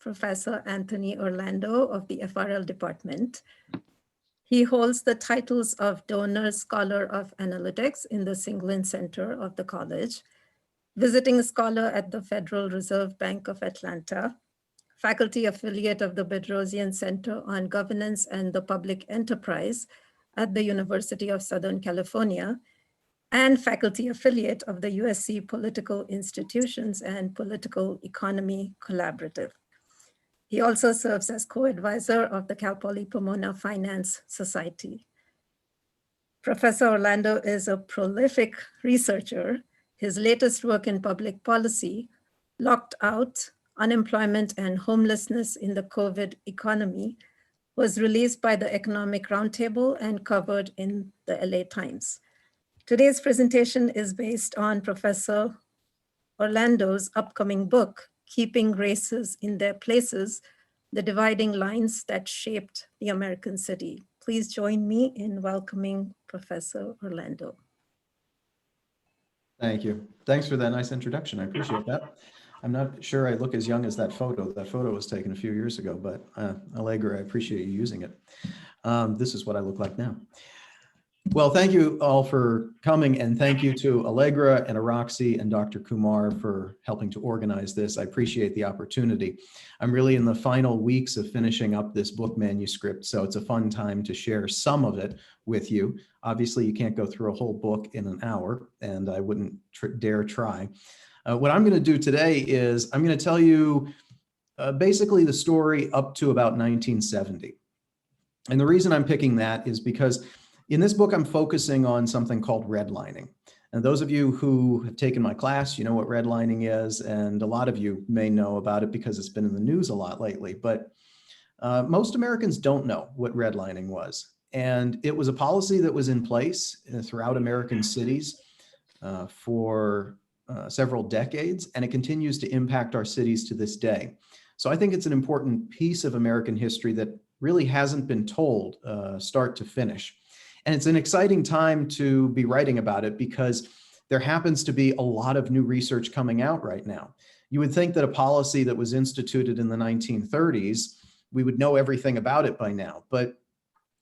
Professor Anthony Orlando of the FRL department. He holds the titles of Donor Scholar of Analytics in the Singelyn Center of the college, Visiting Scholar at the Federal Reserve Bank of Atlanta, Faculty Affiliate of the Bedrosian Center on Governance and the Public Enterprise at the University of Southern California, and Faculty Affiliate of the USC Political Institutions and Political Economy Collaborative. He also serves as co-advisor of the Cal Poly Pomona Finance Society. Professor Orlando is a prolific researcher. His latest work in public policy, Locked Out, Unemployment and Homelessness in the COVID Economy, was released by the Economic Roundtable and covered in the LA Times. Today's presentation is based on Professor Orlando's upcoming book, Keeping Races in Their Places, The Dividing Lines That Shaped the American City. Please join me in welcoming Professor Orlando. Thank you. Thanks for that nice introduction. I appreciate that. I'm not sure I look as young as that photo. That photo was taken a few years ago, but Allegra, I appreciate you using it. This is what I look like now. Well, thank you all for coming, and thank you to Allegra and Araxi and Dr. Kumar for helping to organize this. I appreciate the opportunity. I'm really in the final weeks of finishing up this book manuscript, so it's a fun time to share some of it with you. Obviously, you can't go through a whole book in an hour, and I wouldn't dare try. What I'm going to do today is I'm going to tell you basically the story up to about 1970. And the reason I'm picking that is because in this book, I'm focusing on something called redlining. And those of you who have taken my class, you know what redlining is, and a lot of you may know about it because it's been in the news a lot lately, but most Americans don't know what redlining was. And it was a policy that was in place throughout American cities for several decades, and it continues to impact our cities to this day. So I think it's an important piece of American history that really hasn't been told start to finish. And it's an exciting time to be writing about it because there happens to be a lot of new research coming out right now. You would think that a policy that was instituted in the 1930s, we would know everything about it by now. But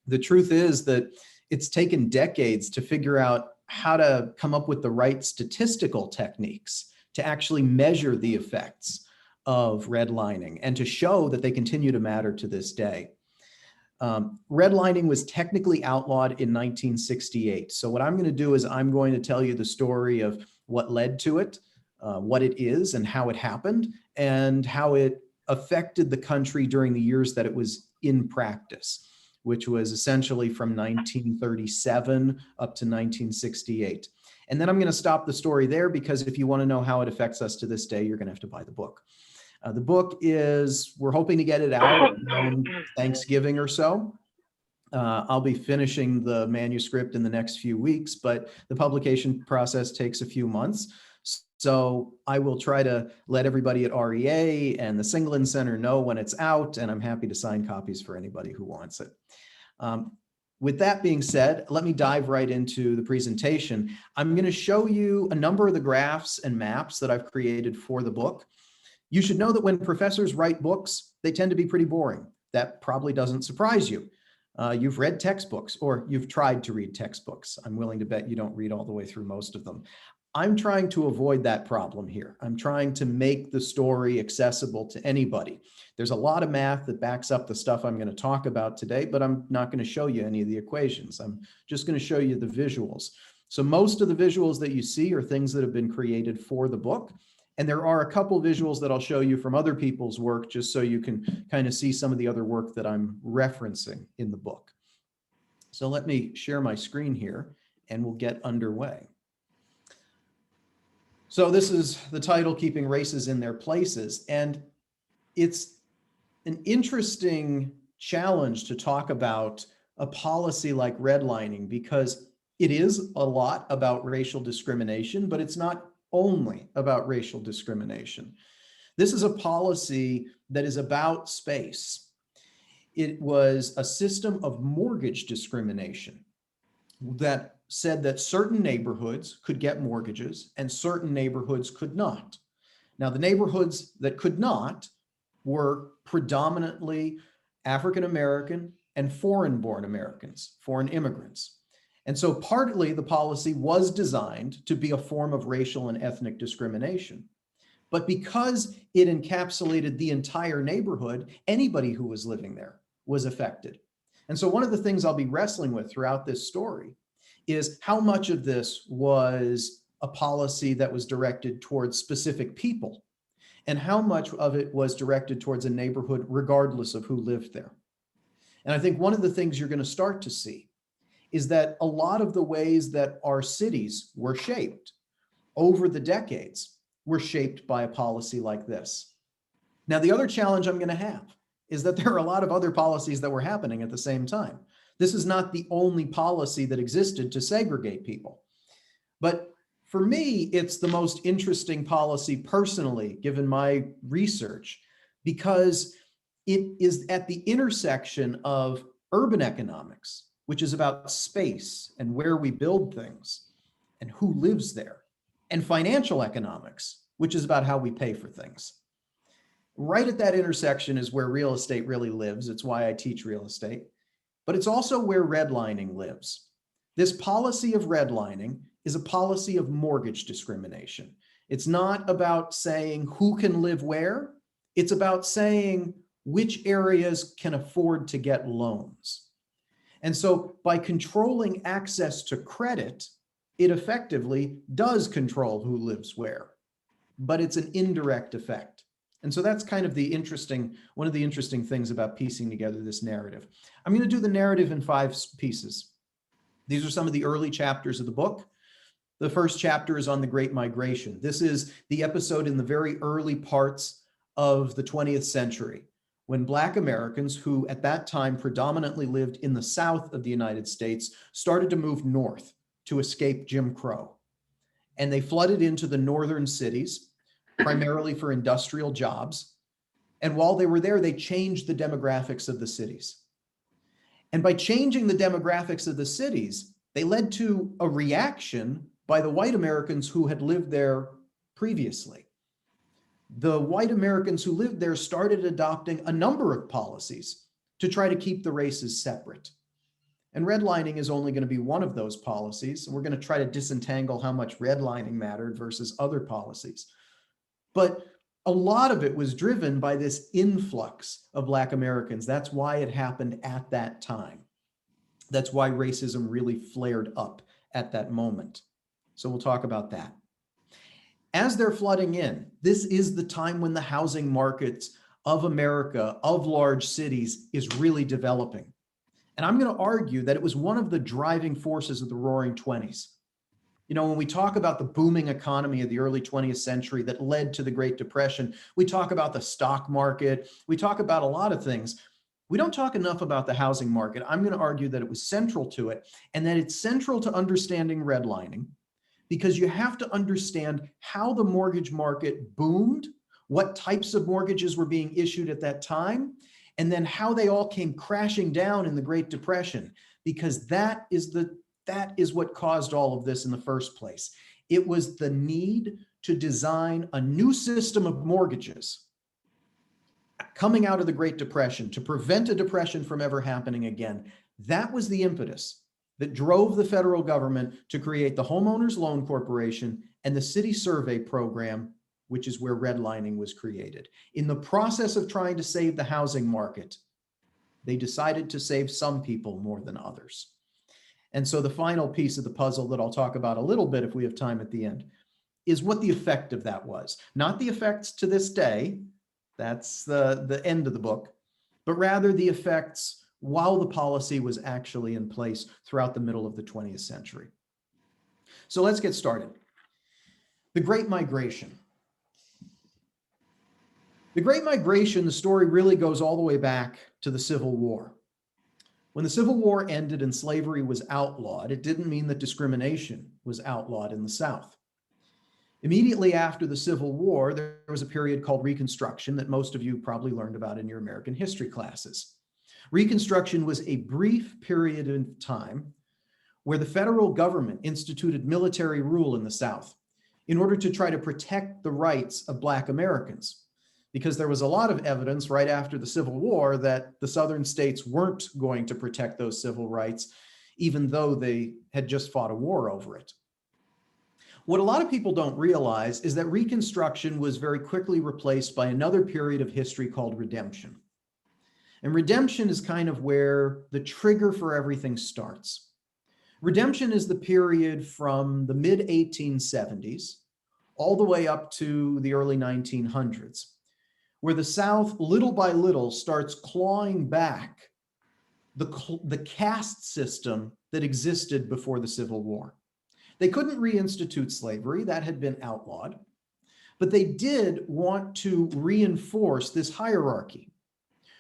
the truth is that it's taken decades to figure out how to come up with the right statistical techniques to actually measure the effects of redlining and to show that they continue to matter to this day. Redlining was technically outlawed in 1968. So what I'm going to do is I'm going to tell you the story of what led to it, what it is and how it happened, and how it affected the country during the years that it was in practice, which was essentially from 1937 up to 1968. And then I'm going to stop the story there because if you want to know how it affects us to this day, you're going to have to buy the book. The book is, we're hoping to get it out around Thanksgiving or so. I'll be finishing the manuscript in the next few weeks, but the publication process takes a few months. So I will try to let everybody at REA and the Singelyn Center know when it's out, and I'm happy to sign copies for anybody who wants it. With that being said, let me dive right into the presentation. I'm going to show you a number of the graphs and maps that I've created for the book. You should know that when professors write books, they tend to be pretty boring. That probably doesn't surprise you. You've read textbooks, or you've tried to read textbooks. I'm willing to bet you don't read all the way through most of them. I'm trying to avoid that problem here. I'm trying to make the story accessible to anybody. There's a lot of math that backs up the stuff I'm going to talk about today, but I'm not going to show you any of the equations. I'm just going to show you the visuals. So most of the visuals that you see are things that have been created for the book. And there are a couple visuals that I'll show you from other people's work, just so you can kind of see some of the other work that I'm referencing in the book. So let me share my screen here and we'll get underway. So this is the title, Keeping Races in Their Places. And it's an interesting challenge to talk about a policy like redlining because it is a lot about racial discrimination, but it's not only about racial discrimination. This is a policy that is about space. It was a system of mortgage discrimination that said that certain neighborhoods could get mortgages and certain neighborhoods could not. Now, the neighborhoods that could not were predominantly African American and foreign-born Americans, foreign immigrants. And so partly the policy was designed to be a form of racial and ethnic discrimination. But because it encapsulated the entire neighborhood, anybody who was living there was affected. And so one of the things I'll be wrestling with throughout this story is how much of this was a policy that was directed towards specific people and how much of it was directed towards a neighborhood regardless of who lived there. And I think one of the things you're going to start to see is that a lot of the ways that our cities were shaped over the decades were shaped by a policy like this. Now, the other challenge I'm going to have is that there are a lot of other policies that were happening at the same time. This is not the only policy that existed to segregate people. But for me, it's the most interesting policy personally, given my research, because it is at the intersection of urban economics, which is about space and where we build things and who lives there, and financial economics, which is about how we pay for things. Right at that intersection is where real estate really lives. It's why I teach real estate, but it's also where redlining lives. This policy of redlining is a policy of mortgage discrimination. It's not about saying who can live where. It's about saying which areas can afford to get loans. And so by controlling access to credit, it effectively does control who lives where, but it's an indirect effect. And so that's kind of one of the interesting things about piecing together this narrative. I'm going to do the narrative in 5 pieces. These are some of the early chapters of the book. The first chapter is on the Great Migration. This is the episode in the very early parts of the 20th century, when Black Americans, who at that time predominantly lived in the South of the United States, started to move north to escape Jim Crow. And they flooded into the northern cities, primarily for industrial jobs. And while they were there, they changed the demographics of the cities. And by changing the demographics of the cities, they led to a reaction by the white Americans who had lived there previously. The white Americans who lived there started adopting a number of policies to try to keep the races separate. And redlining is only going to be one of those policies. And we're going to try to disentangle how much redlining mattered versus other policies. But a lot of it was driven by this influx of Black Americans. That's why it happened at that time. That's why racism really flared up at that moment. So we'll talk about that. As they're flooding in, this is the time when the housing markets of America, of large cities, is really developing. And I'm going to argue that it was one of the driving forces of the Roaring '20s. You know, when we talk about the booming economy of the early 20th century that led to the Great Depression, we talk about the stock market, we talk about a lot of things. We don't talk enough about the housing market. I'm going to argue that it was central to it, and that it's central to understanding redlining, because you have to understand how the mortgage market boomed, what types of mortgages were being issued at that time, and then how they all came crashing down in the Great Depression, because that is what caused all of this in the first place. It was the need to design a new system of mortgages coming out of the Great Depression to prevent a depression from ever happening again. That was the impetus that drove the federal government to create the Homeowners Loan Corporation and the City Survey Program, which is where redlining was created. In the process of trying to save the housing market, they decided to save some people more than others. And so the final piece of the puzzle that I'll talk about a little bit if we have time at the end is what the effect of that was. Not the effects to this day, that's the end of the book, but rather the effects while the policy was actually in place throughout the middle of the 20th century. So let's get started. The Great Migration. The Great Migration, the story really goes all the way back to the Civil War. When the Civil War ended and slavery was outlawed, it didn't mean that discrimination was outlawed in the South. Immediately after the Civil War, there was a period called Reconstruction that most of you probably learned about in your American history classes. Reconstruction was a brief period of time where the federal government instituted military rule in the South in order to try to protect the rights of Black Americans. because there was a lot of evidence right after the Civil War that the Southern states weren't going to protect those civil rights, even though they had just fought a war over it. What a lot of people don't realize is that Reconstruction was very quickly replaced by another period of history called Redemption. And Redemption is kind of where the trigger for everything starts. Redemption is the period from the mid-1870s all the way up to the early 1900s, where the South, little by little, starts clawing back the caste system that existed before the Civil War. They couldn't reinstitute slavery, that had been outlawed, but they did want to reinforce this hierarchy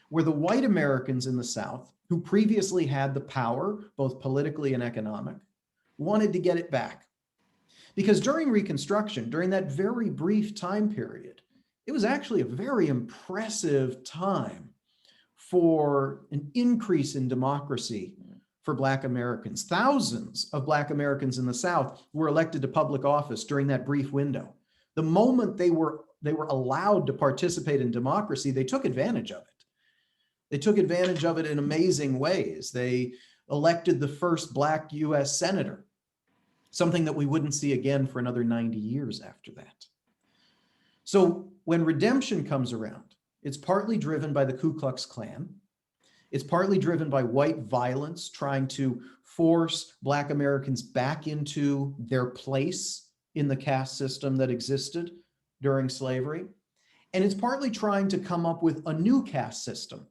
where the white Americans in the South, who previously had the power, both politically and economic, wanted to get it back. Because during Reconstruction, during that very brief time period, it was actually a very impressive time for an increase in democracy for Black Americans. Thousands of Black Americans in the South were elected to public office during that brief window. The moment they were allowed to participate in democracy, they took advantage of it. They took advantage of it in amazing ways. They elected the first Black US senator, something that we wouldn't see again for another 90 years after that. So when Redemption comes around, it's partly driven by the Ku Klux Klan. It's partly driven by white violence trying to force Black Americans back into their place in the caste system that existed during slavery. And it's partly trying to come up with a new caste system.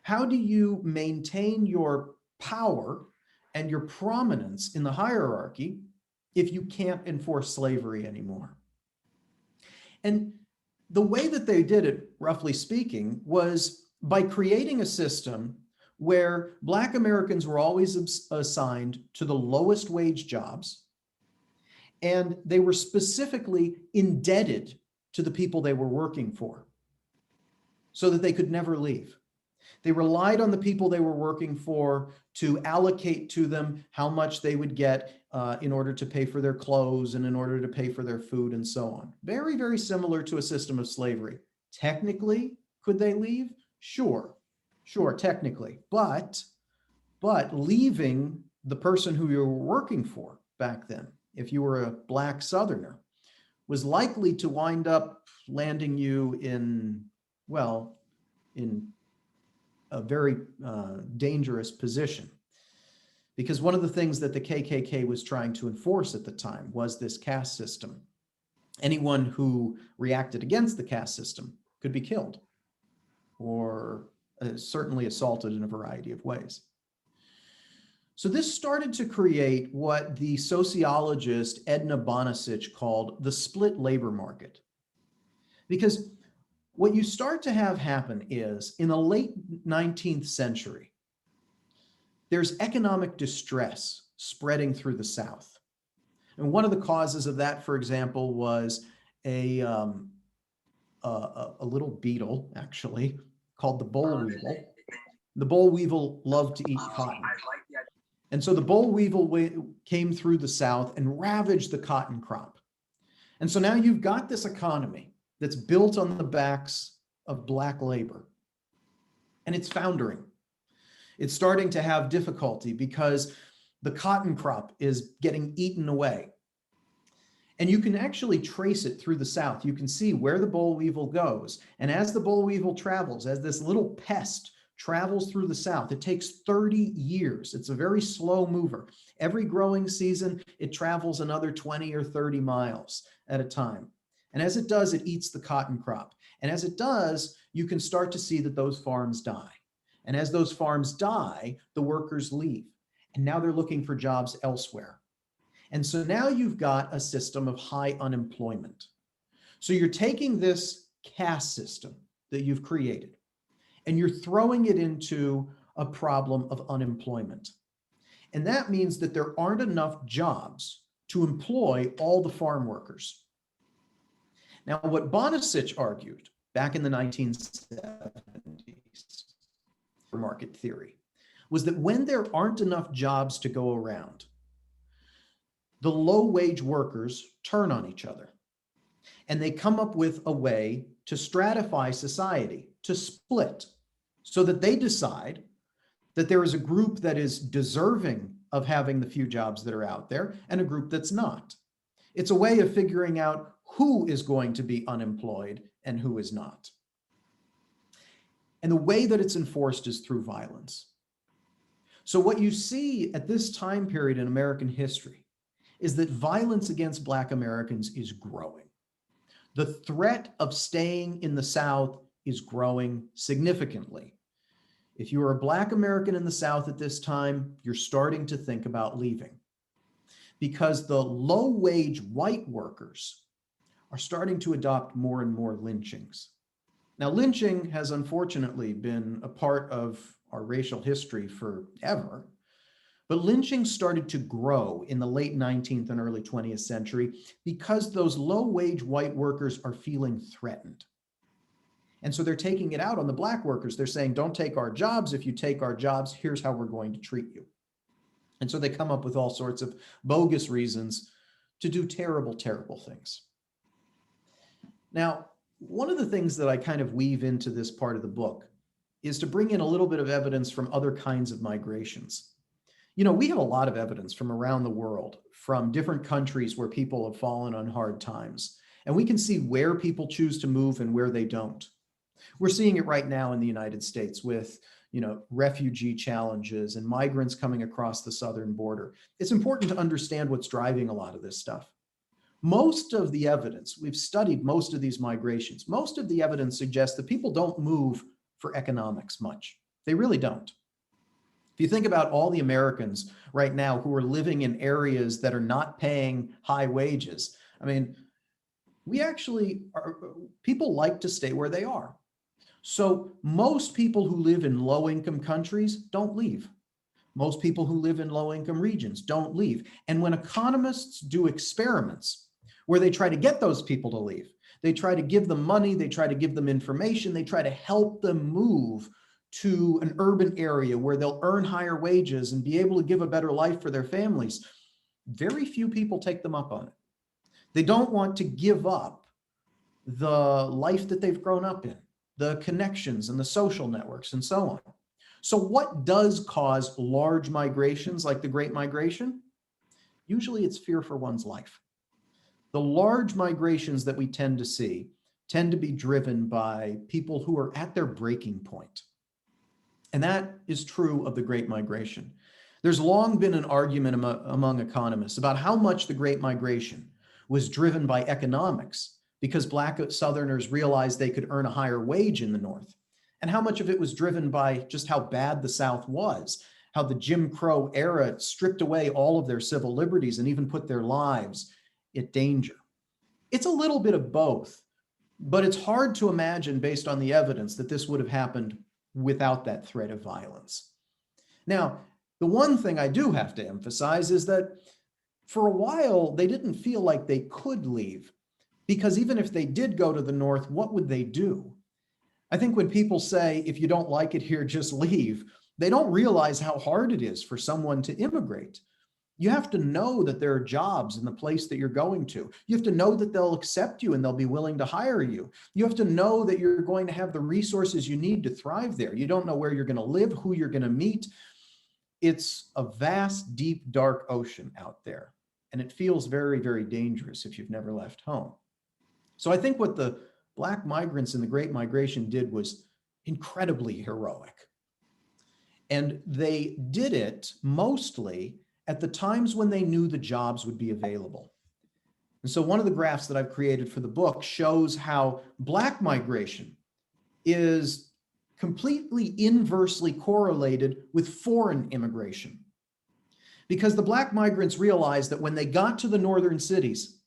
How do you maintain your power and your prominence in the hierarchy if you can't enforce slavery anymore? And the way that they did it, roughly speaking, was by creating a system where Black Americans were always assigned to the lowest wage jobs, and they were specifically indebted to the people they were working for so that they could never leave. They relied on the people they were working for to allocate to them how much they would get in order to pay for their clothes and in order to pay for their food and so on. Very, very similar to a system of slavery. Technically, could they leave? Sure, technically. But leaving the person who you were working for back then, if you were a Black Southerner, was likely to wind up landing you in a very dangerous position. Because one of the things that the KKK was trying to enforce at the time was this caste system. Anyone who reacted against the caste system could be killed or certainly assaulted in a variety of ways. So this started to create what the sociologist Edna Bonasich called the split labor market. Because what you start to have happen is, in the late 19th century, there's economic distress spreading through the South. And one of the causes of that, for example, was a little beetle, actually, called the boll weevil. The boll weevil loved to eat cotton. And so the boll weevil came through the South and ravaged the cotton crop. And so now you've got this economy that's built on the backs of Black labor. And it's foundering. It's starting to have difficulty because the cotton crop is getting eaten away. And you can actually trace it through the South. You can see where the boll weevil goes. And as the boll weevil travels, as this little pest travels through the South, it takes 30 years. It's a very slow mover. Every growing season, it travels another 20 or 30 miles at a time. And as it does, it eats the cotton crop. And as it does, you can start to see that those farms die. And as those farms die, the workers leave. And now they're looking for jobs elsewhere. And so now you've got a system of high unemployment. So you're taking this caste system that you've created, and you're throwing it into a problem of unemployment. And that means that there aren't enough jobs to employ all the farm workers. Now, what Bonasich argued back in the 1970s for market theory was that when there aren't enough jobs to go around, the low-wage workers turn on each other. And they come up with a way to stratify society, to split, so that they decide that there is a group that is deserving of having the few jobs that are out there and a group that's not. It's a way of figuring out who is going to be unemployed and who is not. And the way that it's enforced is through violence. So what you see at this time period in American history is that violence against Black Americans is growing. The threat of staying in the South is growing significantly. If you are a Black American in the South at this time, you're starting to think about leaving, because the low-wage white workers are starting to adopt more and more lynchings. Now, lynching has unfortunately been a part of our racial history forever, but lynching started to grow in the late 19th and early 20th century because those low-wage white workers are feeling threatened. And so they're taking it out on the Black workers. They're saying, don't take our jobs. If you take our jobs, here's how we're going to treat you. And so they come up with all sorts of bogus reasons to do terrible, terrible things. Now, one of the things that I kind of weave into this part of the book is to bring in a little bit of evidence from other kinds of migrations. You know, we have a lot of evidence from around the world, from different countries where people have fallen on hard times. And we can see where people choose to move and where they don't. We're seeing it right now in the United States with, refugee challenges and migrants coming across the southern border. It's important to understand what's driving a lot of this stuff. Most of the evidence, we've studied most of these migrations, most of the evidence suggests that people don't move for economics much. They really don't. If you think about all the Americans right now who are living in areas that are not paying high wages, people like to stay where they are. So most people who live in low-income countries don't leave. Most people who live in low-income regions don't leave. And when economists do experiments where they try to get those people to leave, they try to give them money, they try to give them information, they try to help them move to an urban area where they'll earn higher wages and be able to give a better life for their families, very few people take them up on it. They don't want to give up the life that they've grown up in, the connections and the social networks and so on. So what does cause large migrations like the Great Migration? Usually it's fear for one's life. The large migrations that we tend to see tend to be driven by people who are at their breaking point. And that is true of the Great Migration. There's long been an argument among economists about how much the Great Migration was driven by economics because Black Southerners realized they could earn a higher wage in the North, and how much of it was driven by just how bad the South was, how the Jim Crow era stripped away all of their civil liberties and even put their lives at danger. It's a little bit of both, but it's hard to imagine based on the evidence that this would have happened without that threat of violence. Now, the one thing I do have to emphasize is that for a while, they didn't feel like they could leave, because even if they did go to the North, what would they do? I think when people say, if you don't like it here, just leave, they don't realize how hard it is for someone to immigrate. You have to know that there are jobs in the place that you're going to. You have to know that they'll accept you and they'll be willing to hire you. You have to know that you're going to have the resources you need to thrive there. You don't know where you're going to live, who you're going to meet. It's a vast, deep, dark ocean out there. And it feels very, very dangerous if you've never left home. So I think what the Black migrants in the Great Migration did was incredibly heroic. And they did it mostly at the times when they knew the jobs would be available. And so one of the graphs that I've created for the book shows how Black migration is completely inversely correlated with foreign immigration. Because the Black migrants realized that when they got to the northern cities,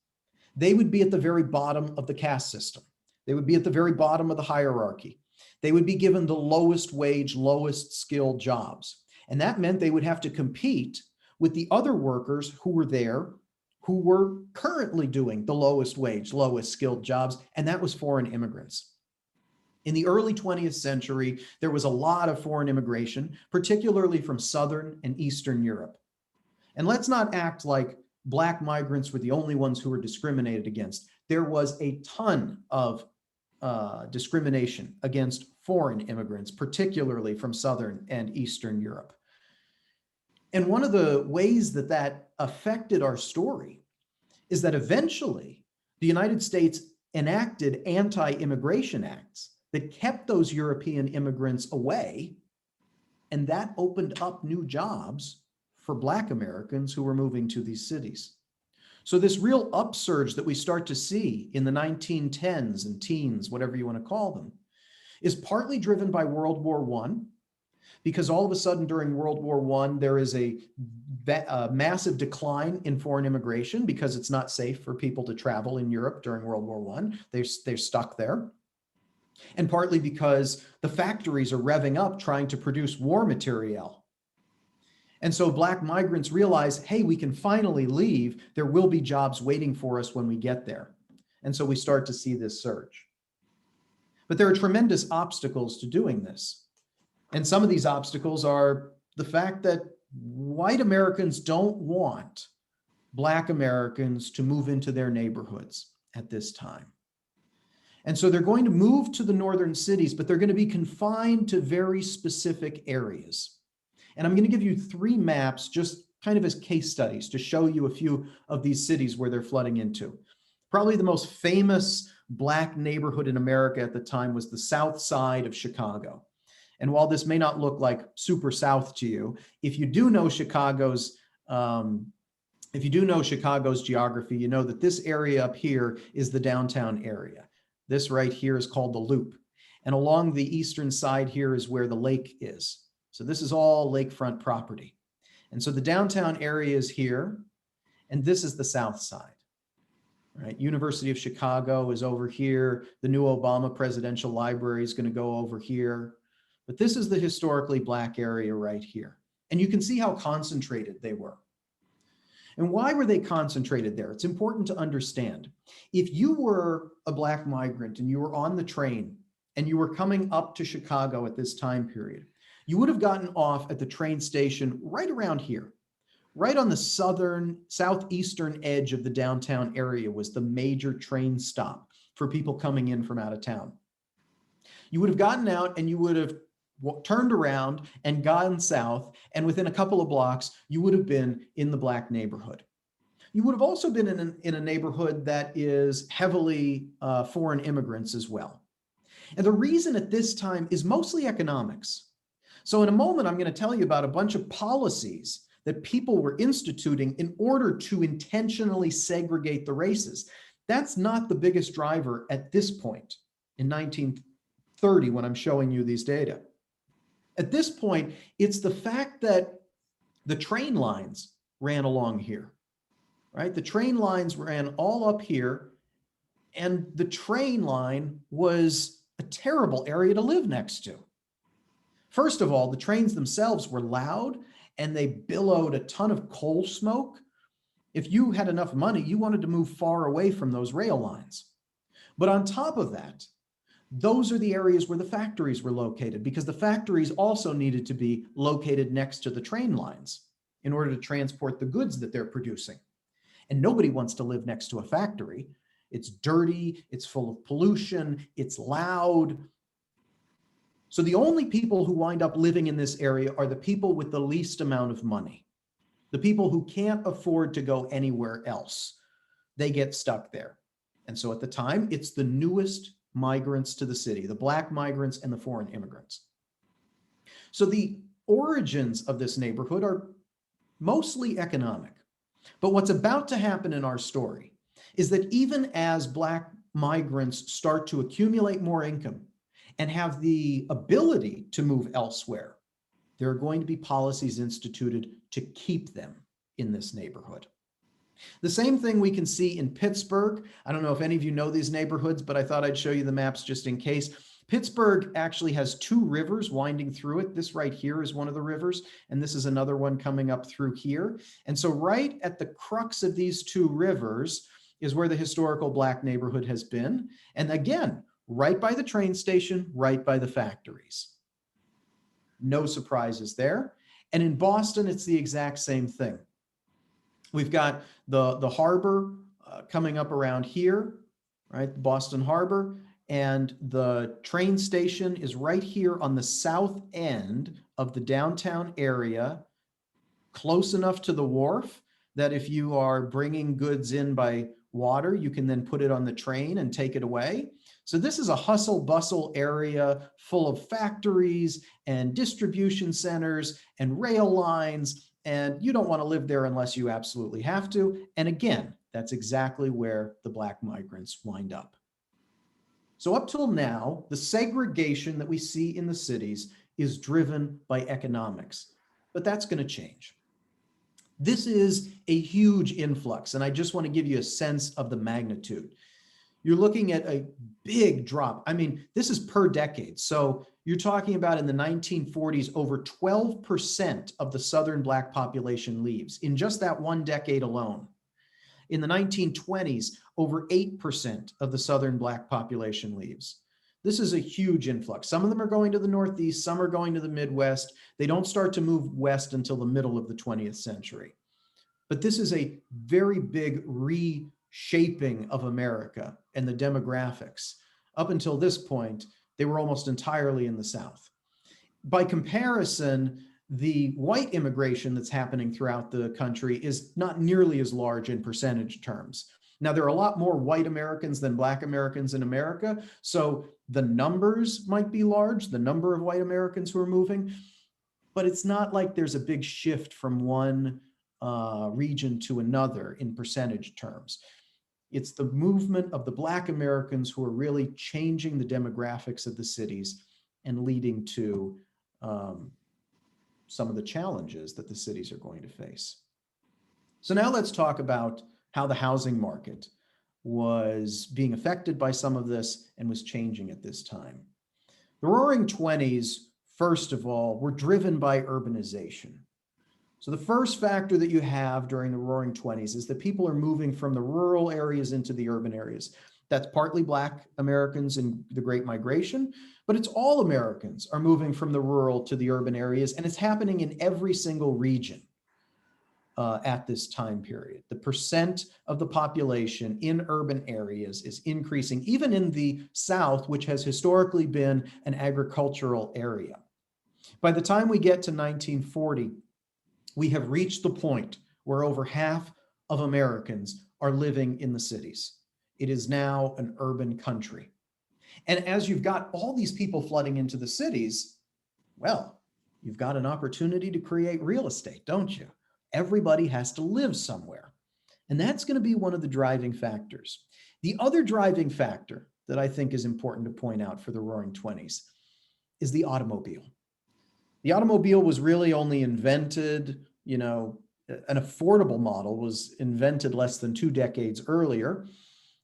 they would be at the very bottom of the caste system. They would be at the very bottom of the hierarchy. They would be given the lowest wage, lowest skilled jobs. And that meant they would have to compete with the other workers who were there, who were currently doing the lowest wage, lowest skilled jobs, and that was foreign immigrants. In the early 20th century, there was a lot of foreign immigration, particularly from Southern and Eastern Europe. And let's not act like Black migrants were the only ones who were discriminated against. There was a ton of discrimination against foreign immigrants, particularly from Southern and Eastern Europe. And one of the ways that that affected our story is that eventually the United States enacted anti-immigration acts that kept those European immigrants away, and that opened up new jobs for Black Americans who were moving to these cities. So this real upsurge that we start to see in the 1910s and teens, whatever you want to call them, is partly driven by World War I, because all of a sudden during World War I, there is a massive decline in foreign immigration because it's not safe for people to travel in Europe during World War I. They're stuck there. And partly because the factories are revving up trying to produce war material. And so Black migrants realize, hey, we can finally leave. There will be jobs waiting for us when we get there. And so we start to see this surge. But there are tremendous obstacles to doing this. And some of these obstacles are the fact that white Americans don't want Black Americans to move into their neighborhoods at this time. And so they're going to move to the northern cities, but they're going to be confined to very specific areas. And I'm going to give you 3 maps just kind of as case studies to show you a few of these cities where they're flooding into. Probably the most famous Black neighborhood in America at the time was the South Side of Chicago. And while this may not look like super South to you, if you do know Chicago's geography, you know that this area up here is the downtown area. This right here is called the Loop. And along the eastern side here is where the lake is. So this is all lakefront property. And so the downtown area is here, and this is the South Side, right? University of Chicago is over here. The new Obama Presidential Library is going to go over here. But this is the historically Black area right here. And you can see how concentrated they were. And why were they concentrated there? It's important to understand. If you were a Black migrant and you were on the train and you were coming up to Chicago at this time period, you would have gotten off at the train station right around here. Right on the southeastern edge of the downtown area was the major train stop for people coming in from out of town. You would have gotten out and you would have turned around and gone south, and within a couple of blocks, you would have been in the Black neighborhood. You would have also been in a neighborhood that is heavily foreign immigrants as well. And the reason at this time is mostly economics. So in a moment, I'm going to tell you about a bunch of policies that people were instituting in order to intentionally segregate the races. That's not the biggest driver at this point in 1930 when I'm showing you these data. At this point, it's the fact that the train lines ran along here, right? The train lines ran all up here, and the train line was a terrible area to live next to. First of all, the trains themselves were loud and they billowed a ton of coal smoke. If you had enough money, you wanted to move far away from those rail lines. But on top of that, those are the areas where the factories were located, because the factories also needed to be located next to the train lines in order to transport the goods that they're producing. And nobody wants to live next to a factory. It's dirty, it's full of pollution, it's loud. So the only people who wind up living in this area are the people with the least amount of money, the people who can't afford to go anywhere else. They get stuck there. And so at the time, it's the newest migrants to the city, the Black migrants and the foreign immigrants. So the origins of this neighborhood are mostly economic. But what's about to happen in our story is that even as Black migrants start to accumulate more income and have the ability to move elsewhere, there are going to be policies instituted to keep them in this neighborhood. The same thing we can see in Pittsburgh. I don't know if any of you know these neighborhoods, but I thought I'd show you the maps just in case. Pittsburgh actually has 2 rivers winding through it. This right here is one of the rivers, and this is another one coming up through here. And so right at the crux of these 2 rivers is where the historical Black neighborhood has been. And again, right by the train station, right by the factories. No surprises there. And in Boston, it's the exact same thing. We've got the harbor coming up around here, right? Boston Harbor. And the train station is right here on the south end of the downtown area, close enough to the wharf that if you are bringing goods in by water, you can then put it on the train and take it away. So this is a hustle bustle area full of factories and distribution centers and rail lines, and you don't want to live there unless you absolutely have to. And again, that's exactly where the Black migrants wind up. So up till now, the segregation that we see in the cities is driven by economics, but that's going to change. This is a huge influx, and I just want to give you a sense of the magnitude. You're looking at a big drop. I mean, this is per decade. So you're talking about in the 1940s, over 12% of the Southern Black population leaves in just that one decade alone. In the 1920s, over 8% of the Southern Black population leaves. This is a huge influx. Some of them are going to the Northeast, some are going to the Midwest. They don't start to move west until the middle of the 20th century. But this is a very big reshaping of America and the demographics. Up until this point, they were almost entirely in the South. By comparison, the white immigration that's happening throughout the country is not nearly as large in percentage terms. Now, there are a lot more white Americans than Black Americans in America, so the numbers might be large, the number of white Americans who are moving, but it's not like there's a big shift from one region to another in percentage terms. It's the movement of the Black Americans who are really changing the demographics of the cities and leading to some of the challenges that the cities are going to face. So now let's talk about how the housing market was being affected by some of this and was changing at this time. The Roaring 20s, first of all, were driven by urbanization. So the first factor that you have during the Roaring 20s is that people are moving from the rural areas into the urban areas. That's partly Black Americans in the Great Migration, but it's all Americans are moving from the rural to the urban areas, and it's happening in every single region at this time period. The percent of the population in urban areas is increasing, even in the South, which has historically been an agricultural area. By the time we get to 1940, we have reached the point where over half of Americans are living in the cities. It is now an urban country. And as you've got all these people flooding into the cities, well, you've got an opportunity to create real estate, don't you? Everybody has to live somewhere. And that's going to be one of the driving factors. The other driving factor that I think is important to point out for the Roaring 20s is the automobile. The automobile was really only invented, an affordable model was invented less than 2 decades earlier.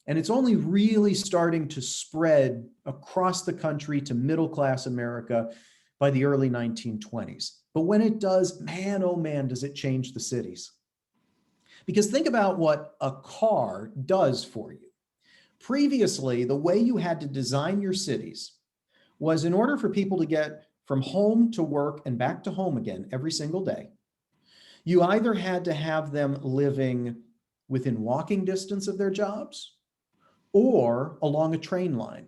And it's only really starting to spread across the country to middle-class America by the early 1920s. But when it does, man, oh man, does it change the cities. Because think about what a car does for you. Previously, the way you had to design your cities was in order for people to get from home to work and back to home again every single day, you either had to have them living within walking distance of their jobs or along a train line.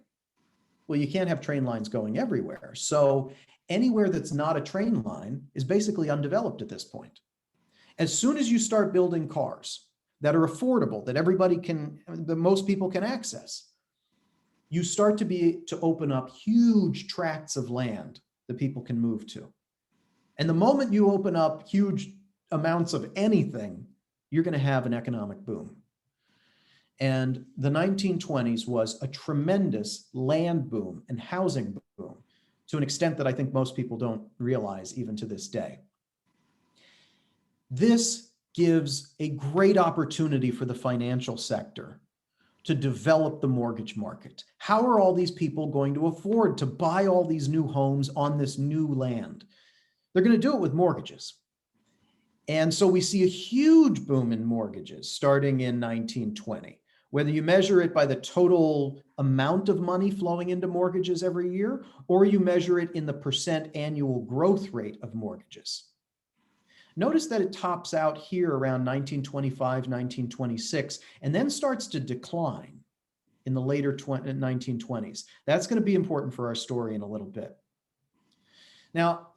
Well, you can't have train lines going everywhere. So anywhere that's not a train line is basically undeveloped at this point. As soon as you start building cars that are affordable, that most people can access, you start to open up huge tracts of land that people can move to. And the moment you open up huge amounts of anything, you're going to have an economic boom. And the 1920s was a tremendous land boom and housing boom to an extent that I think most people don't realize even to this day. This gives a great opportunity for the financial sector to develop the mortgage market. How are all these people going to afford to buy all these new homes on this new land? They're going to do it with mortgages. And so we see a huge boom in mortgages starting in 1920. Whether you measure it by the total amount of money flowing into mortgages every year, or you measure it in the percent annual growth rate of mortgages. Notice that it tops out here around 1925, 1926, and then starts to decline. in the later 1920s. That's going to be important for our story in a little bit. Now,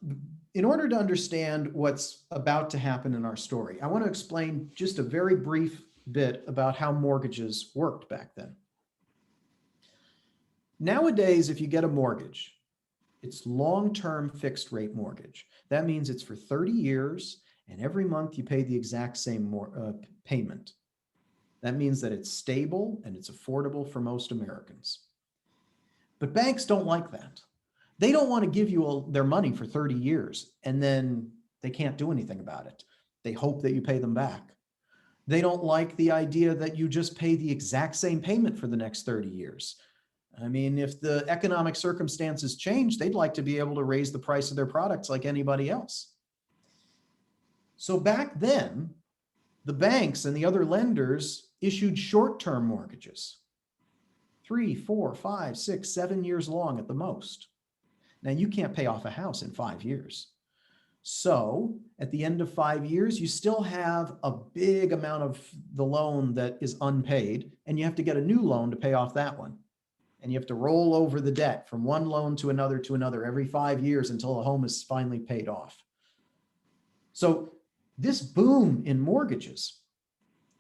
in order to understand what's about to happen in our story, I want to explain just a very brief bit about how mortgages worked back then. Nowadays, if you get a mortgage, it's long-term fixed rate mortgage. That means it's for 30 years and every month you pay the exact same payment. That means that it's stable and it's affordable for most Americans. But banks don't like that. They don't want to give you their money for 30 years and then they can't do anything about it. They hope that you pay them back. They don't like the idea that you just pay the exact same payment for the next 30 years. I mean, if the economic circumstances change, they'd like to be able to raise the price of their products like anybody else. So back then, the banks and the other lenders issued short-term mortgages, 3, 4, 5, 6, 7 years long at the most. Now, you can't pay off a house in 5 years. So at the end of 5 years, you still have a big amount of the loan that is unpaid, and you have to get a new loan to pay off that one. And you have to roll over the debt from one loan to another every 5 years until the home is finally paid off. So this boom in mortgages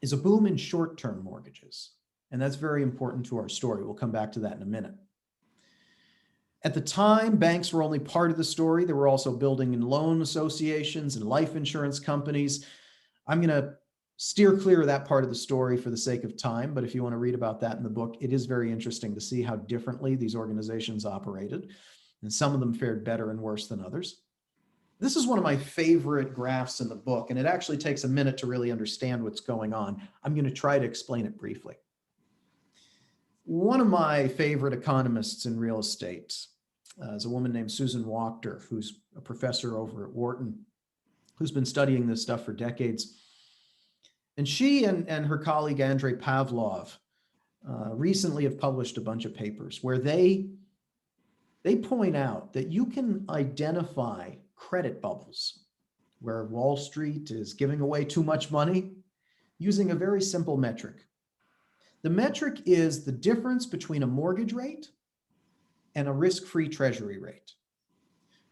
is a boom in short-term mortgages. And that's very important to our story. We'll come back to that in a minute. At the time, banks were only part of the story. There were also building and loan associations and life insurance companies. I'm going to steer clear of that part of the story for the sake of time, but if you want to read about that in the book, it is very interesting to see how differently these organizations operated, and some of them fared better and worse than others. This is one of my favorite graphs in the book, and it actually takes a minute to really understand what's going on. I'm going to try to explain it briefly. One of my favorite economists in real estate is a woman named Susan Wachter, who's a professor over at Wharton, who's been studying this stuff for decades. And she and her colleague, Andrei Pavlov, recently have published a bunch of papers where they point out that you can identify credit bubbles where Wall Street is giving away too much money using a very simple metric. The metric is the difference between a mortgage rate and a risk-free treasury rate.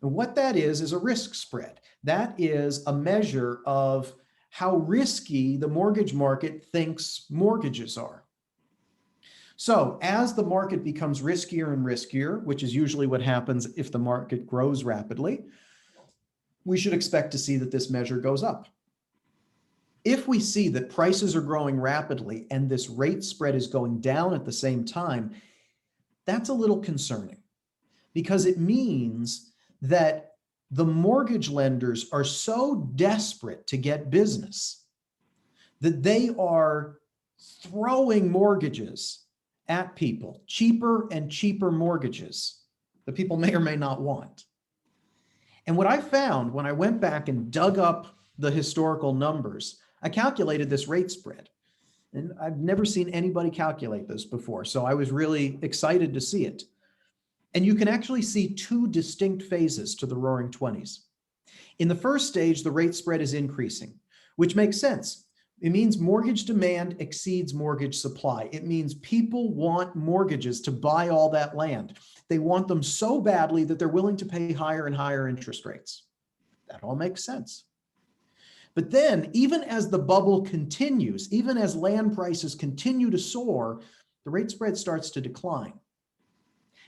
And what that is a risk spread. That is a measure of how risky the mortgage market thinks mortgages are. So as the market becomes riskier and riskier, which is usually what happens if the market grows rapidly, we should expect to see that this measure goes up. If we see that prices are growing rapidly and this rate spread is going down at the same time, that's a little concerning because it means that the mortgage lenders are so desperate to get business that they are throwing mortgages at people, cheaper and cheaper mortgages that people may or may not want. And what I found when I went back and dug up the historical numbers, I calculated this rate spread. And I've never seen anybody calculate this before, so I was really excited to see it. And you can actually see two distinct phases to the Roaring Twenties. In the first stage, the rate spread is increasing, which makes sense. It means mortgage demand exceeds mortgage supply. It means people want mortgages to buy all that land. They want them so badly that they're willing to pay higher and higher interest rates. That all makes sense. But then, even as the bubble continues, even as land prices continue to soar, the rate spread starts to decline.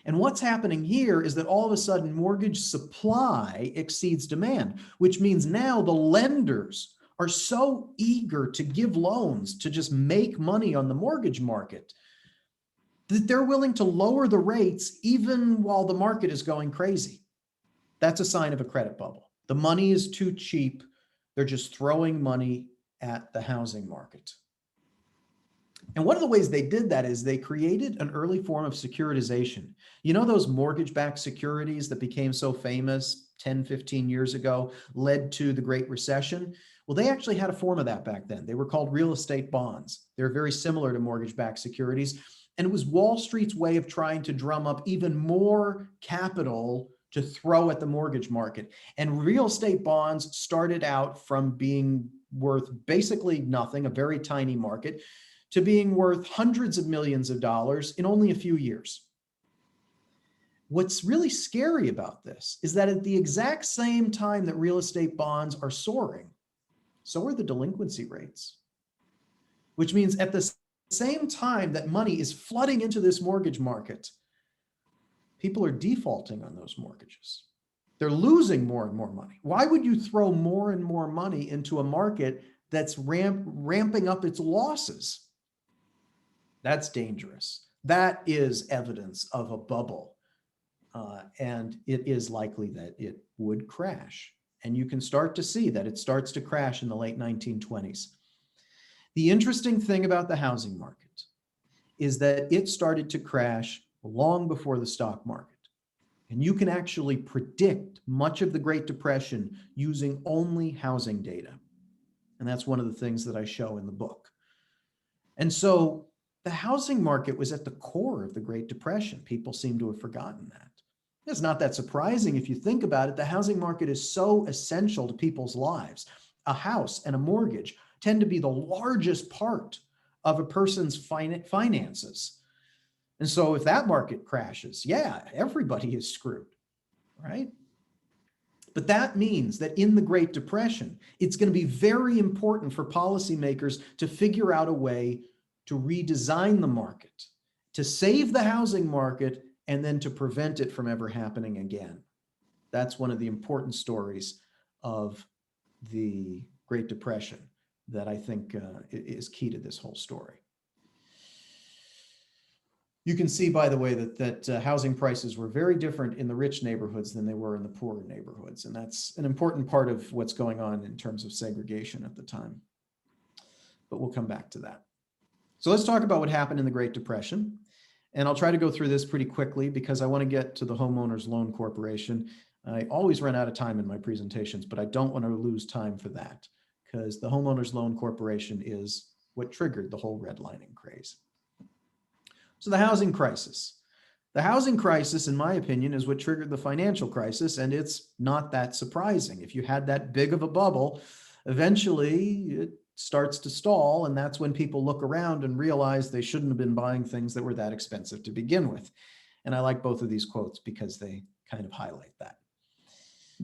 And what's happening here is that all of a sudden mortgage supply exceeds demand, which means now the lenders are so eager to give loans to just make money on the mortgage market that they're willing to lower the rates even while the market is going crazy. That's a sign of a credit bubble. The money is too cheap. They're just throwing money at the housing market. And one of the ways they did that is they created an early form of securitization. You know those mortgage-backed securities that became so famous 10, 15 years ago, led to the Great Recession? Well, they actually had a form of that back then. They were called real estate bonds. They're very similar to mortgage-backed securities. And it was Wall Street's way of trying to drum up even more capital to throw at the mortgage market. And real estate bonds started out from being worth basically nothing, a very tiny market, to being worth hundreds of millions of dollars in only a few years. What's really scary about this is that at the exact same time that real estate bonds are soaring, so are the delinquency rates, which means at the same time that money is flooding into this mortgage market, people are defaulting on those mortgages. They're losing more and more money. Why would you throw more and more money into a market that's ramping up its losses? That's dangerous. That is evidence of a bubble. And it is likely that it would crash. And you can start to see that it starts to crash in the late 1920s. The interesting thing about the housing market is that it started to crash long before the stock market. And you can actually predict much of the Great Depression using only housing data. And that's one of the things that I show in the book. And so the housing market was at the core of the Great Depression. People seem to have forgotten that. It's not that surprising if you think about it. The housing market is so essential to people's lives. A house and a mortgage tend to be the largest part of a person's finances. And so if that market crashes, yeah, everybody is screwed, right? But that means that in the Great Depression, it's going to be very important for policymakers to figure out a way to redesign the market, to save the housing market, and then to prevent it from ever happening again. That's one of the important stories of the Great Depression that I think is key to this whole story. You can see, by the way, that housing prices were very different in the rich neighborhoods than they were in the poorer neighborhoods. And that's an important part of what's going on in terms of segregation at the time. But we'll come back to that. So let's talk about what happened in the Great Depression. And I'll try to go through this pretty quickly because I want to get to the Homeowners Loan Corporation. I always run out of time in my presentations, but I don't want to lose time for that because the Homeowners Loan Corporation is what triggered the whole redlining craze. So the housing crisis. The housing crisis, in my opinion, is what triggered the financial crisis, and it's not that surprising. If you had that big of a bubble, eventually it starts to stall, and that's when people look around and realize they shouldn't have been buying things that were that expensive to begin with. And I like both of these quotes because they kind of highlight that.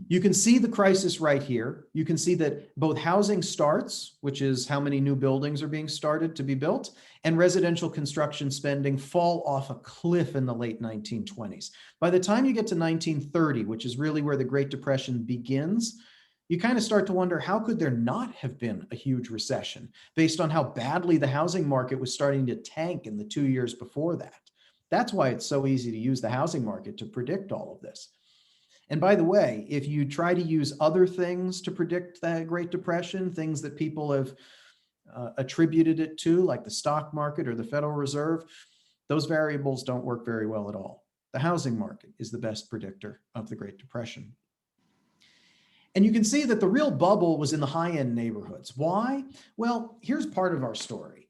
You can see the crisis right here. You can see that both housing starts, which is how many new buildings are being started to be built, and residential construction spending fall off a cliff in the late 1920s. By the time you get to 1930, which is really where the Great Depression begins, you kind of start to wonder, how could there not have been a huge recession based on how badly the housing market was starting to tank in the 2 years before that? That's why it's so easy to use the housing market to predict all of this. And by the way, if you try to use other things to predict the Great Depression, things that people have attributed it to, like the stock market or the Federal Reserve, those variables don't work very well at all. The housing market is the best predictor of the Great Depression. And you can see that the real bubble was in the high-end neighborhoods. Why? Well, here's part of our story.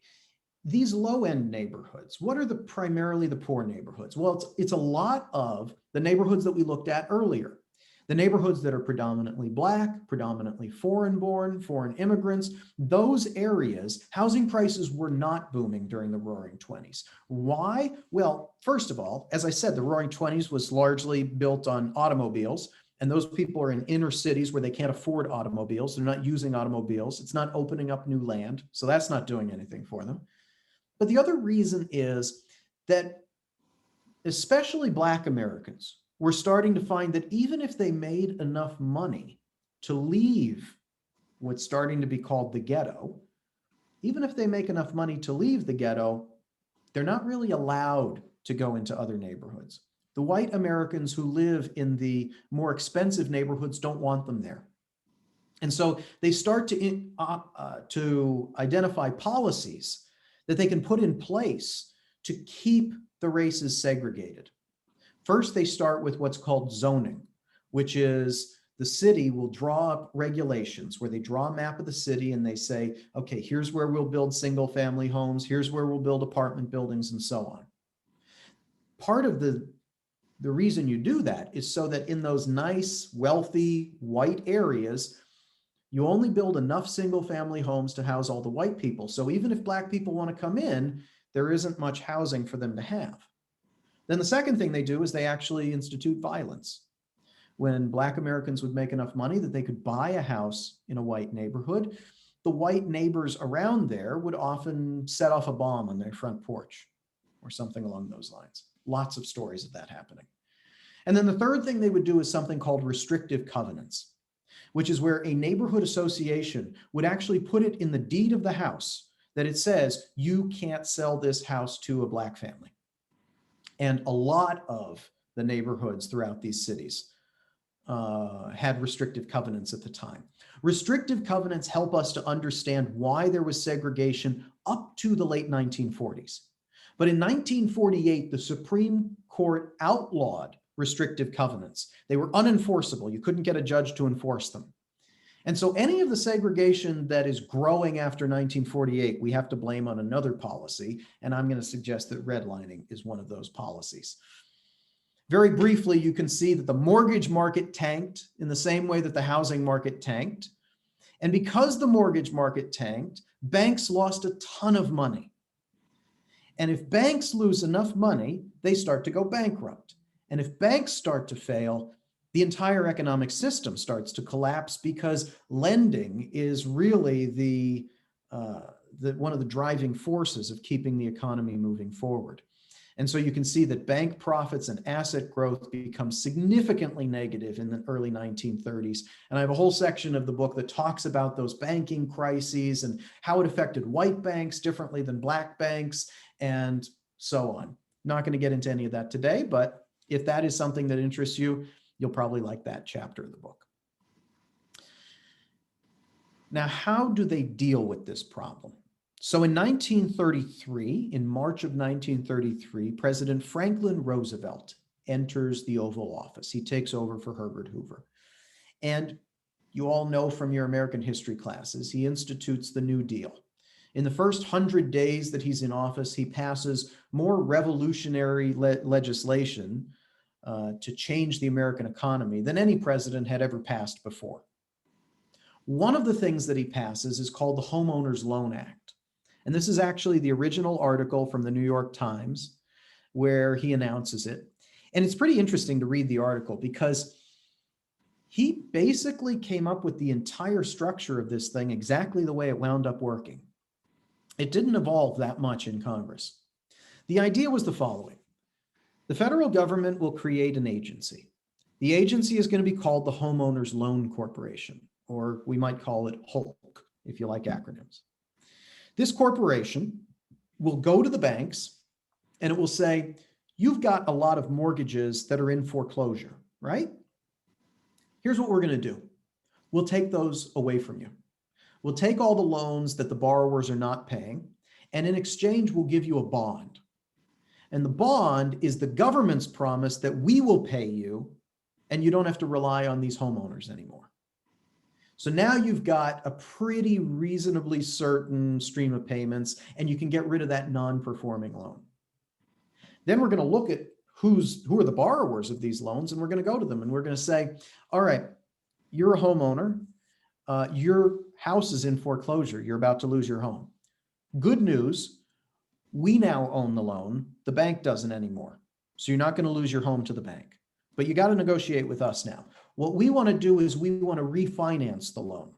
These low-end neighborhoods, what are primarily the poor neighborhoods? Well, it's a lot of the neighborhoods that we looked at earlier. The neighborhoods that are predominantly Black, predominantly foreign-born, foreign immigrants, those areas, housing prices were not booming during the Roaring 20s. Why? Well, first of all, as I said, the Roaring 20s was largely built on automobiles. And those people are in inner cities where they can't afford automobiles. They're not using automobiles. It's not opening up new land. So that's not doing anything for them. But the other reason is that especially Black Americans were starting to find that even if they made enough money to leave what's starting to be called the ghetto, even if they make enough money to leave the ghetto, they're not really allowed to go into other neighborhoods. The white Americans who live in the more expensive neighborhoods don't want them there. And so they start to identify policies that they can put in place to keep the races segregated. First, they start with what's called zoning, which is the city will draw up regulations where they draw a map of the city and they say, okay, here's where we'll build single family homes, here's where we'll build apartment buildings and so on. Part of the reason you do that is so that in those nice, wealthy, white areas, You only build enough single family homes to house all the white people. So even if black people want to come in, there isn't much housing for them to have. Then the second thing they do is they actually institute violence. When black Americans would make enough money that they could buy a house in a white neighborhood, the white neighbors around there would often set off a bomb on their front porch or something along those lines. Lots of stories of that happening. And then the third thing they would do is something called restrictive covenants, which is where a neighborhood association would actually put it in the deed of the house that it says, you can't sell this house to a black family. And a lot of the neighborhoods throughout these cities had restrictive covenants at the time. Restrictive covenants help us to understand why there was segregation up to the late 1940s. But in 1948, the Supreme Court outlawed restrictive covenants. They were unenforceable. You couldn't get a judge to enforce them. And so any of the segregation that is growing after 1948, we have to blame on another policy. And I'm going to suggest that redlining is one of those policies. Very briefly, you can see that the mortgage market tanked in the same way that the housing market tanked. And because the mortgage market tanked, banks lost a ton of money. And if banks lose enough money, they start to go bankrupt. And if banks start to fail, the entire economic system starts to collapse, because lending is really one of the driving forces of keeping the economy moving forward. And so you can see that bank profits and asset growth become significantly negative in the early 1930s. And I have a whole section of the book that talks about those banking crises and how it affected white banks differently than black banks and so on. Not going to get into any of that today, but if that is something that interests you, you'll probably like that chapter of the book. Now, how do they deal with this problem? So in 1933, in March of 1933, President Franklin Roosevelt enters the Oval Office. He takes over for Herbert Hoover. And you all know from your American history classes, he institutes the New Deal. In the first 100 days that he's in office, he passes more revolutionary legislation to change the American economy than any president had ever passed before. One of the things that he passes is called the Homeowners Loan Act. And this is actually the original article from the New York Times where he announces it. And it's pretty interesting to read the article, because he basically came up with the entire structure of this thing exactly the way it wound up working. It didn't evolve that much in Congress. The idea was the following. The federal government will create an agency. The agency is going to be called the Homeowners Loan Corporation, or we might call it HOLC, if you like acronyms. This corporation will go to the banks and it will say, you've got a lot of mortgages that are in foreclosure, right? Here's what we're going to do. We'll take those away from you. We'll take all the loans that the borrowers are not paying, and in exchange, we'll give you a bond. And the bond is the government's promise that we will pay you, and you don't have to rely on these homeowners anymore. So now you've got a pretty reasonably certain stream of payments, and you can get rid of that non-performing loan. Then we're going to look at who are the borrowers of these loans, and we're going to go to them and we're going to say, all right, you're a homeowner. Your house is in foreclosure. You're about to lose your home. Good news, we now own the loan. The bank doesn't anymore. So you're not going to lose your home to the bank, but you got to negotiate with us now. What we want to do is we want to refinance the loan.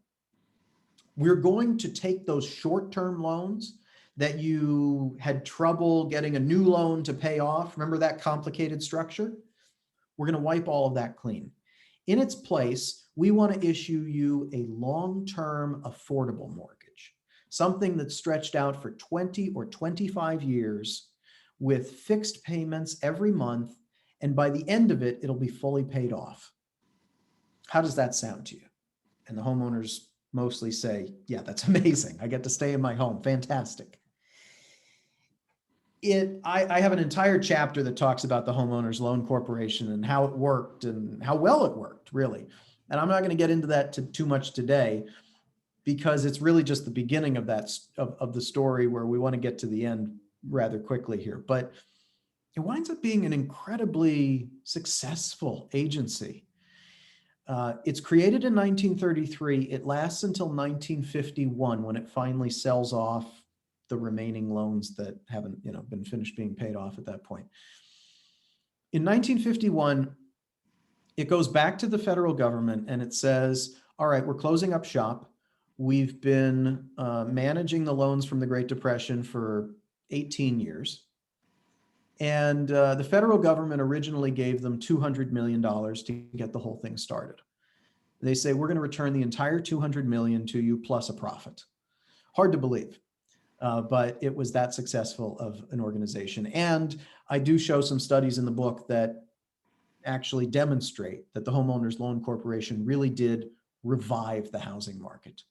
We're going to take those short-term loans that you had trouble getting a new loan to pay off. Remember that complicated structure? We're going to wipe all of that clean. In its place, we want to issue you a long-term affordable mortgage, something that's stretched out for 20 or 25 years with fixed payments every month. And by the end of it, it'll be fully paid off. How does that sound to you? And the homeowners mostly say, yeah, that's amazing. I get to stay in my home. Fantastic. I have an entire chapter that talks about the Homeowners Loan Corporation and how it worked and how well it worked, really. And I'm not going to get into that too much today, because it's really just the beginning of that of the story, where we want to get to the end rather quickly here. But it winds up being an incredibly successful agency. It's created in 1933. It lasts until 1951 when it finally sells off the remaining loans that haven't, been finished being paid off at that point. In 1951, it goes back to the federal government and it says, all right, we're closing up shop. We've been managing the loans from the Great Depression for 18 years. And the federal government originally gave them $200 million to get the whole thing started. They say, we're going to return the entire $200 million to you plus a profit. Hard to believe, but it was that successful of an organization. And I do show some studies in the book that actually demonstrate that the Homeowners Loan Corporation really did revive the housing market.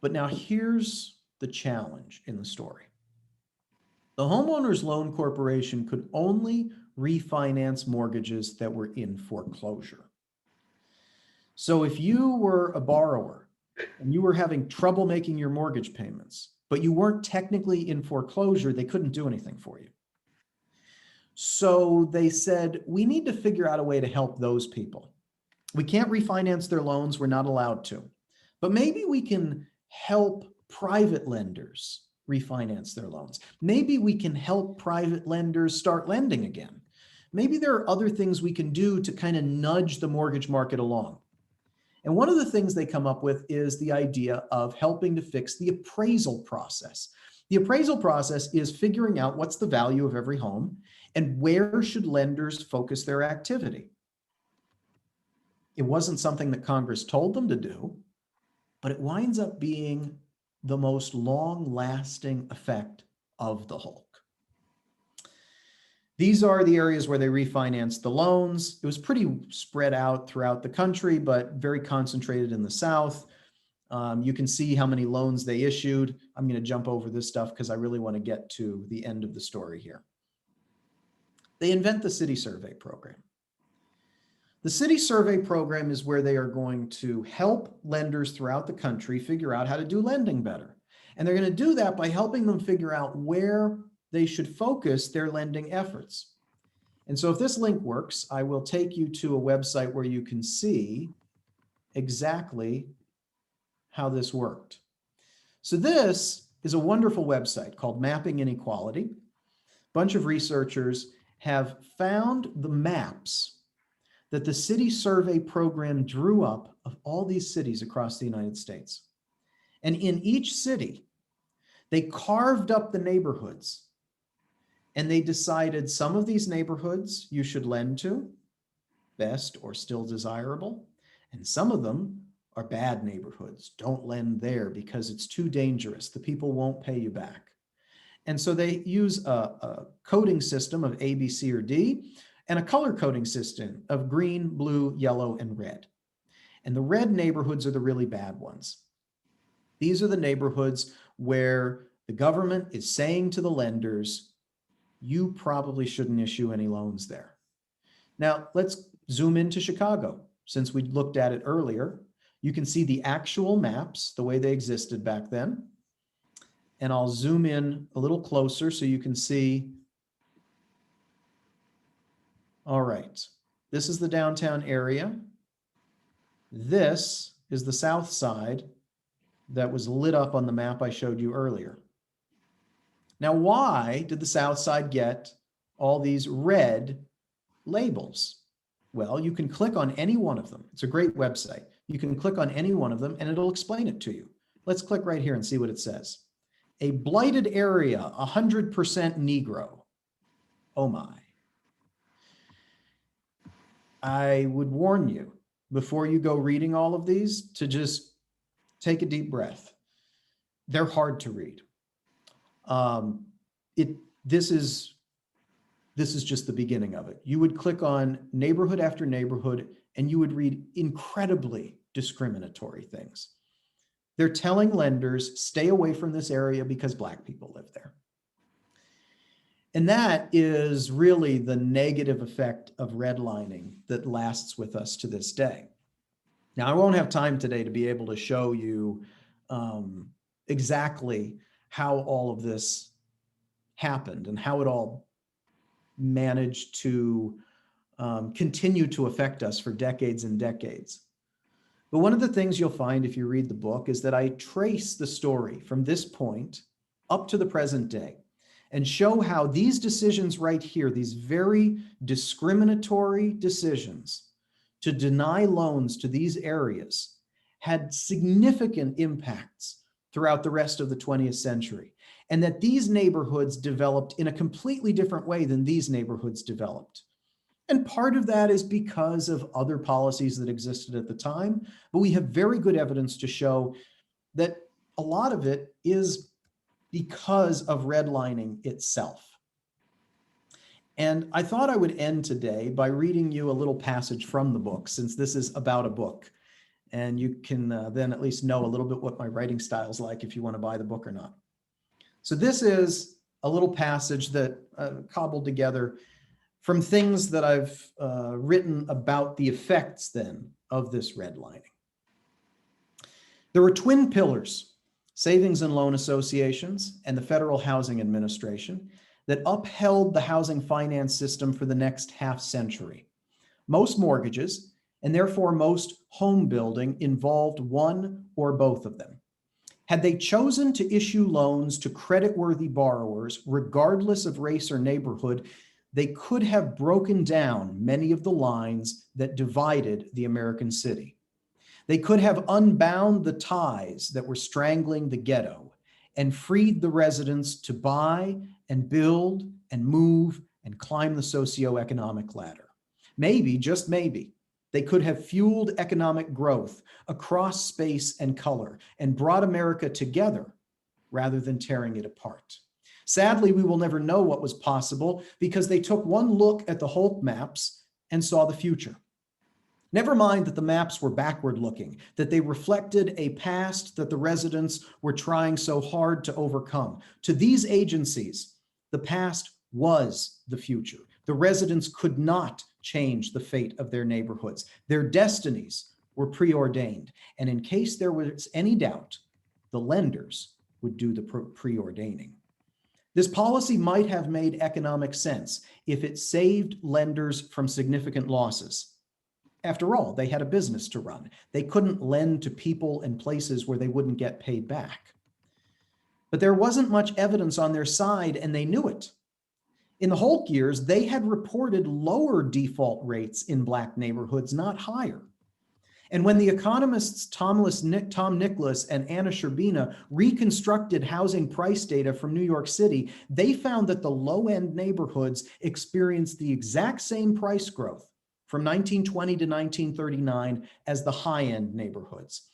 But now here's the challenge in the story. The Homeowners Loan Corporation could only refinance mortgages that were in foreclosure. So if you were a borrower and you were having trouble making your mortgage payments, but you weren't technically in foreclosure, they couldn't do anything for you. So they said, we need to figure out a way to help those people. We can't refinance their loans, we're not allowed to, but maybe we can help private lenders refinance their loans. Maybe we can help private lenders start lending again. Maybe there are other things we can do to kind of nudge the mortgage market along. And one of the things they come up with is the idea of helping to fix the appraisal process. The appraisal process is figuring out what's the value of every home and where should lenders focus their activity. It wasn't something that Congress told them to do, but it winds up being the most long-lasting effect of the Hulk. These are the areas where they refinanced the loans. It was pretty spread out throughout the country, but very concentrated in the South. You can see how many loans they issued. I'm going to jump over this stuff because I really want to get to the end of the story here. They invent the city survey program. The city survey program is where they are going to help lenders throughout the country figure out how to do lending better. And they're going to do that by helping them figure out where they should focus their lending efforts. And so if this link works, I will take you to a website where you can see exactly how this worked. So this is a wonderful website called Mapping Inequality. A bunch of researchers have found the maps that the city survey program drew up of all these cities across the United States. And in each city, they carved up the neighborhoods and they decided some of these neighborhoods you should lend to, best or still desirable, and some of them are bad neighborhoods. Don't lend there because it's too dangerous. The people won't pay you back. And so they use a coding system of A, B, C, or D, and a color coding system of green, blue, yellow, and red. And the red neighborhoods are the really bad ones. These are the neighborhoods where the government is saying to the lenders, you probably shouldn't issue any loans there. Now, let's zoom into Chicago. Since we looked at it earlier, you can see the actual maps, the way they existed back then. And I'll zoom in a little closer so you can see. All right, this is the downtown area. This is the south side that was lit up on the map I showed you earlier. Now, why did the south side get all these red labels? Well, you can click on any one of them. It's a great website. You can click on any one of them and it'll explain it to you. Let's click right here and see what it says. A blighted area, 100% Negro. Oh my. I would warn you before you go reading all of these to just take a deep breath. They're hard to read. This is just the beginning of it. You would click on neighborhood after neighborhood and you would read incredibly discriminatory things. They're telling lenders, stay away from this area because Black people live there. And that is really the negative effect of redlining that lasts with us to this day. Now, I won't have time today to be able to show you exactly how all of this happened and how it all managed to continue to affect us for decades and decades. But one of the things you'll find if you read the book is that I trace the story from this point up to the present day and show how these decisions right here, these very discriminatory decisions to deny loans to these areas, had significant impacts throughout the rest of the 20th century. And that these neighborhoods developed in a completely different way than these neighborhoods developed. And part of that is because of other policies that existed at the time, but we have very good evidence to show that a lot of it is because of redlining itself. And I thought I would end today by reading you a little passage from the book, since this is about a book. And you can then at least know a little bit what my writing style is like if you want to buy the book or not. So this is a little passage that cobbled together from things that I've written about the effects then of this redlining. There were twin pillars, savings and loan associations and the Federal Housing Administration, that upheld the housing finance system for the next half century. Most mortgages, and therefore most home building, involved one or both of them. Had they chosen to issue loans to creditworthy borrowers, regardless of race or neighborhood, they could have broken down many of the lines that divided the American city. They could have unbound the ties that were strangling the ghetto and freed the residents to buy and build and move and climb the socioeconomic ladder. Maybe, just maybe, they could have fueled economic growth across space and color and brought America together rather than tearing it apart. Sadly, we will never know what was possible because they took one look at the Holt maps and saw the future. Never mind that the maps were backward looking, that they reflected a past that the residents were trying so hard to overcome. To these agencies, the past was the future. The residents could not change the fate of their neighborhoods. Their destinies were preordained. And in case there was any doubt, the lenders would do the preordaining. This policy might have made economic sense if it saved lenders from significant losses. After all, they had a business to run. They couldn't lend to people and places where they wouldn't get paid back. But there wasn't much evidence on their side, and they knew it. In the Holt years, they had reported lower default rates in Black neighborhoods, not higher. And when the economists Tom Nicholas and Anna Sherbina reconstructed housing price data from New York City, they found that the low-end neighborhoods experienced the exact same price growth from 1920 to 1939 as the high-end neighborhoods.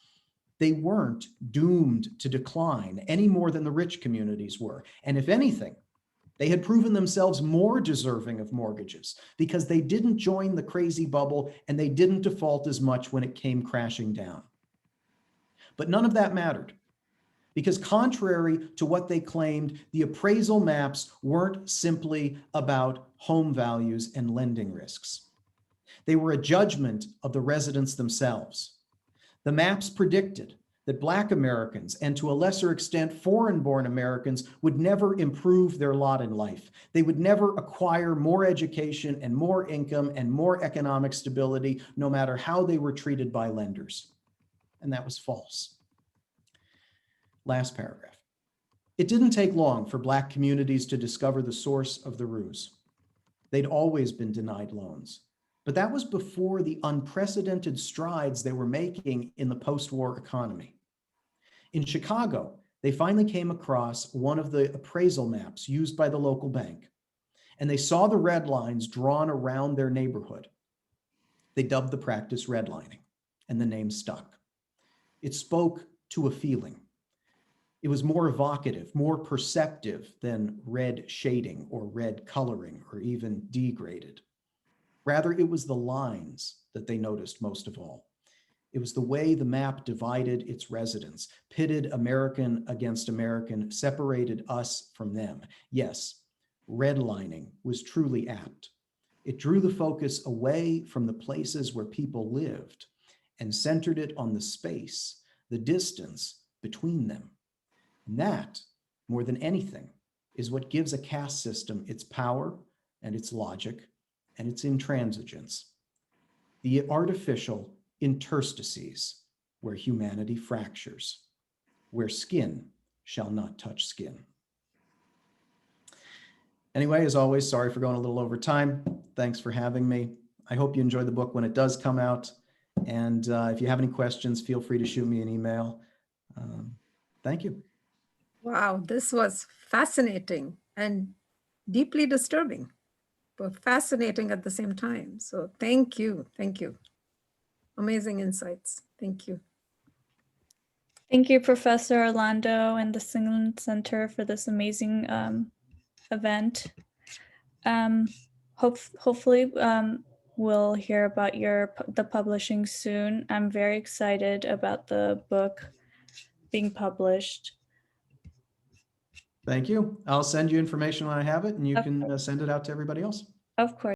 They weren't doomed to decline any more than the rich communities were. And if anything, they had proven themselves more deserving of mortgages because they didn't join the crazy bubble and they didn't default as much when it came crashing down. But none of that mattered because contrary to what they claimed, the appraisal maps weren't simply about home values and lending risks. They were a judgment of the residents themselves. The maps predicted that Black Americans, and to a lesser extent, foreign-born Americans, would never improve their lot in life. They would never acquire more education and more income and more economic stability, no matter how they were treated by lenders. And that was false. Last paragraph. It didn't take long for Black communities to discover the source of the ruse. They'd always been denied loans. But that was before the unprecedented strides they were making in the post-war economy. In Chicago, they finally came across one of the appraisal maps used by the local bank, and they saw the red lines drawn around their neighborhood. They dubbed the practice redlining, and the name stuck. It spoke to a feeling. It was more evocative, more perceptive than red shading or red coloring or even degraded. Rather, it was the lines that they noticed most of all. It was the way the map divided its residents, pitted American against American, separated us from them. Yes, redlining was truly apt. It drew the focus away from the places where people lived and centered it on the space, the distance between them. And that, more than anything, is what gives a caste system its power and its logic and it's intransigence, the artificial interstices where humanity fractures, where skin shall not touch skin. Anyway, as always, sorry for going a little over time. Thanks for having me. I hope you enjoy the book when it does come out. And if you have any questions, feel free to shoot me an email. Thank you. Wow, this was fascinating and deeply disturbing, but fascinating at the same time. So thank you. Thank you. Amazing insights. Thank you. Thank you, Professor Orlando and the Singelyn Center for this amazing event. Hopefully we'll hear about the publishing soon. I'm very excited about the book being published. Thank you. I'll send you information when I have it, and you Of can send it out to everybody else. Of course.